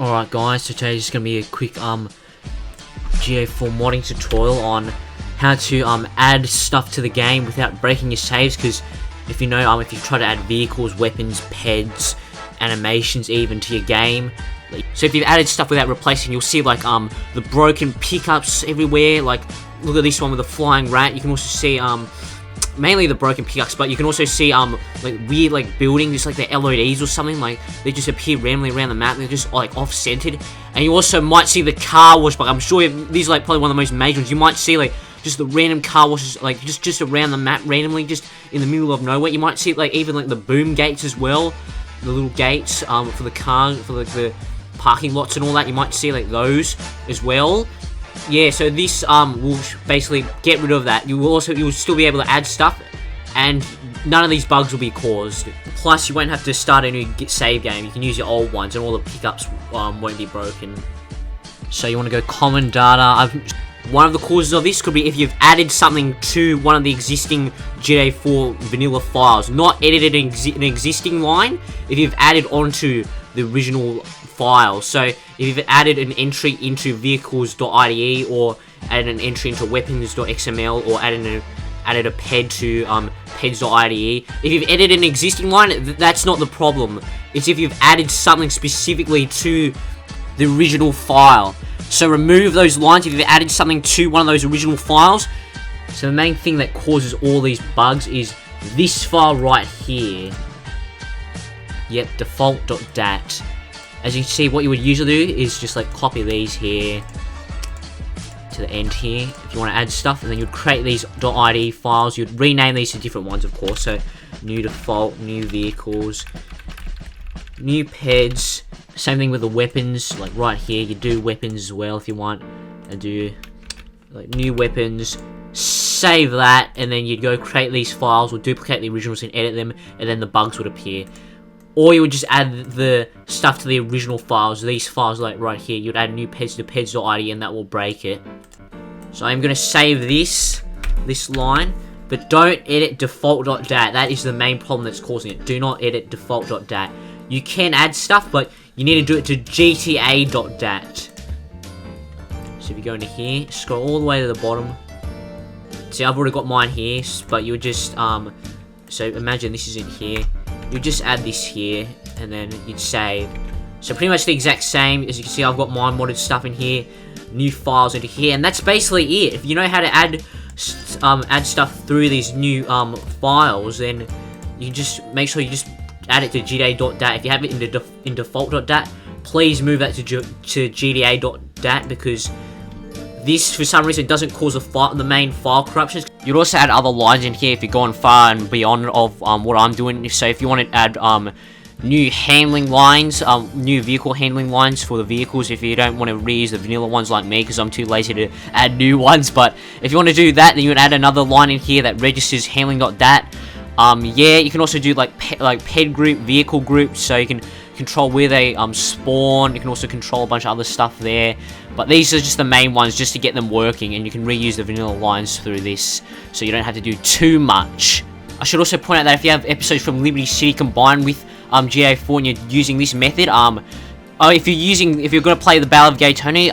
Alright guys, so today's just gonna be a quick GA4 modding tutorial on how to add stuff to the game without breaking your saves, because if you know, if you try to add vehicles, weapons, peds, animations even to your game, so if you've added stuff without replacing, you'll see like the broken pickups everywhere. Like look at this one with the flying rat. You can also see mainly the broken pickups, but you can also see like weird like buildings, just like the LODs or something. Like they just appear randomly around the map. They're just like off-centered. And you also might see the car wash, but I'm sure these are like probably one of the most major ones. You might see like just the random car washes, like just around the map randomly, just in the middle of nowhere. You might see like even like the boom gates as well, the little gates for the car, for like the parking lots and all that. You might see like those as well. Yeah, so this will basically get rid of that. You'll still be able to add stuff, and none of these bugs will be caused. Plus, you won't have to start a new save game. You can use your old ones, and all the pickups won't be broken. So you want to go common data. One of the causes of this could be if you've added something to one of the existing GTA4 vanilla files, not edited an existing line. If you've added onto the original file, so if you've added an entry into vehicles.ide or added an entry into weapons.xml or added a ped to peds.ide, if you've edited an existing line, that's not the problem. It's if you've added something specifically to the original file. So remove those lines if you've added something to one of those original files. So the main thing that causes all these bugs is this file right here. Yep, default.dat. As you can see, what you would usually do is just like copy these here to the end here if you want to add stuff, and then you'd create these .id files. You'd rename these to different ones, of course. So new default, new vehicles, new peds. Same thing with the weapons, like right here. You do weapons as well if you want, and do like new weapons. Save that, and then you'd go create these files or duplicate the originals and edit them, and then the bugs would appear. Or you would just add the stuff to the original files, these files like right here. You'd add new peds to peds.id, and that will break it. So I'm going to save this line, but don't edit default.dat. That is the main problem that's causing it. Do not edit default.dat. You can add stuff, but you need to do it to gta.dat. So if you go into here, scroll all the way to the bottom. See, I've already got mine here, but you would just, so imagine this is in here. You just add this here, and then you'd save. So pretty much the exact same. As you can see, I've got my modded stuff in here, new files into here, and that's basically it. If you know how to add stuff through these new files, then you just make sure you just add it to gta.dat. If you have it in default.dat, please move that to gta.dat, because this, for some reason, doesn't cause the main file corruptions. You'd also add other lines in here if you're going far and beyond of what I'm doing. So if you want to add new handling lines, new vehicle handling lines for the vehicles, if you don't want to reuse the vanilla ones like me, because I'm too lazy to add new ones. But if you want to do that, then you would add another line in here that registers handling.dat. Yeah, you can also do like ped group, vehicle groups, so you can control where they spawn. You can also control a bunch of other stuff there, but these are just the main ones just to get them working, and you can reuse the vanilla lines through this, so you don't have to do too much. I should also point out that if you have episodes from Liberty City combined with GA4 and you're using this method, if you're gonna play the Battle of Gay Tony,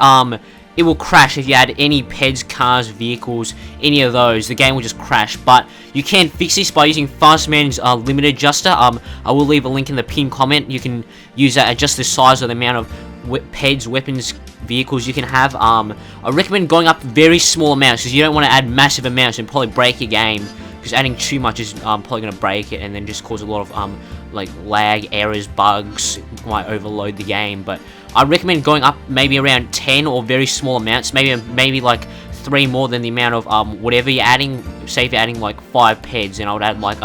it will crash if you add any peds, cars, vehicles, any of those. The game will just crash. But you can fix this by using Fastman's limit adjuster. I will leave a link in the pinned comment. You can use that, adjust the size or the amount of peds, weapons, vehicles you can have. I recommend going up very small amounts, because you don't want to add massive amounts and probably break your game, because adding too much is probably going to break it and then just cause a lot of like lag, errors, bugs. It might overload the game. But I recommend going up maybe around 10 or very small amounts, maybe like 3 more than the amount of whatever you're adding. Say if you're adding like 5 peds, and I would add like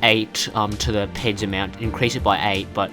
8 to the peds amount, increase it by 8. But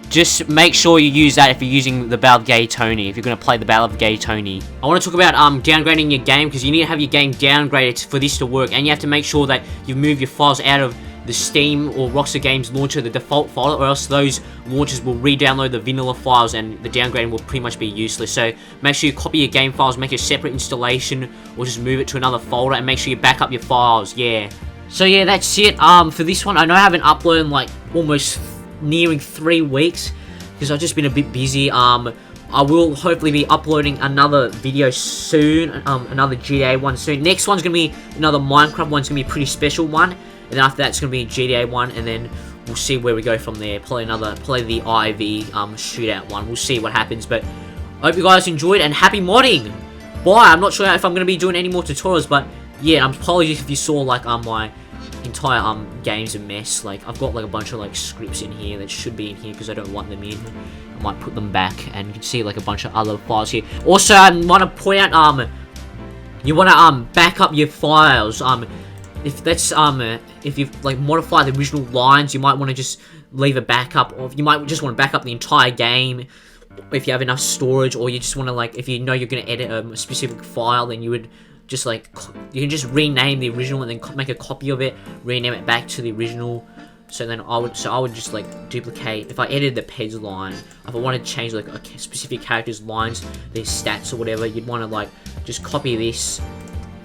just make sure you use that if you're using the Battle of Gay Tony, if you're going to play the Battle of Gay Tony. I want to talk about downgrading your game, because you need to have your game downgraded for this to work, and you have to make sure that you move your files out of the Steam or Rockstar Games launcher, the default folder, or else those launchers will re-download the vanilla files and the downgrading will pretty much be useless. So make sure you copy your game files, make a separate installation, or just move it to another folder, and make sure you back up your files. Yeah. So yeah, that's it for this one. I know I haven't uploaded in like almost nearing 3 weeks, because I've just been a bit busy. I will hopefully be uploading another video soon, another GTA one soon. Next one's gonna be another Minecraft one's gonna be a pretty special one, and then after that's gonna be a GTA one, and then we'll see where we go from there. Probably the IV shootout one. We'll see what happens, but I hope you guys enjoyed, and happy modding. Bye. I'm not sure if I'm gonna be doing any more tutorials, but yeah, apologies if you saw like my entire game's a mess. Like I've got like a bunch of like scripts in here that should be in here because I don't want them in. I might put them back, and you can see like a bunch of other files here. Also, I want to point out you want to back up your files. If you've like modified the original lines, you might want to just leave a backup, or you might just want to back up the entire game if you have enough storage, or you just want to like, if you know you're going to edit a specific file, then you would just like, you can just rename the original and then make a copy of it, rename it back to the original. So then I would just like duplicate, if I edited the Peds line, if I wanted to change like a specific character's lines, their stats or whatever, you'd want to like just copy this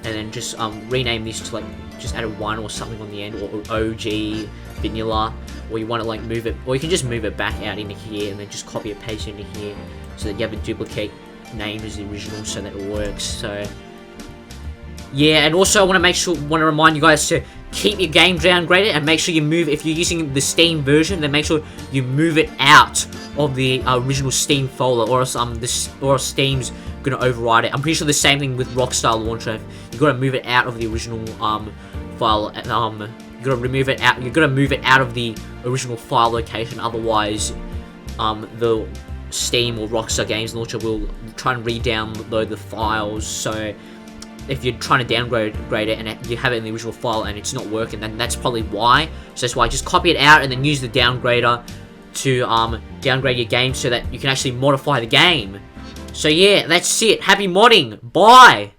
and then just rename this to like, just add a 1 or something on the end, or OG, vanilla, or you want to like move it, or you can just move it back out into here and then just copy and paste it into here so that you have a duplicate name as the original so that it works. So yeah, and also I want to remind you guys to keep your game downgraded, and make sure you move, if you're using the Steam version, then make sure you move it out of the original Steam folder, or else Steam's gonna override it. I'm pretty sure the same thing with Rockstar Launcher. You gotta move it out of the original file. You gotta remove it out. You gotta move it out of the original file location. Otherwise, the Steam or Rockstar Games Launcher will try and re-download the files. So if you're trying to downgrade it and you have it in the original file and it's not working, then that's probably why. So that's why just copy it out and then use the downgrader to downgrade your game so that you can actually modify the game. So yeah, that's it. Happy modding. Bye.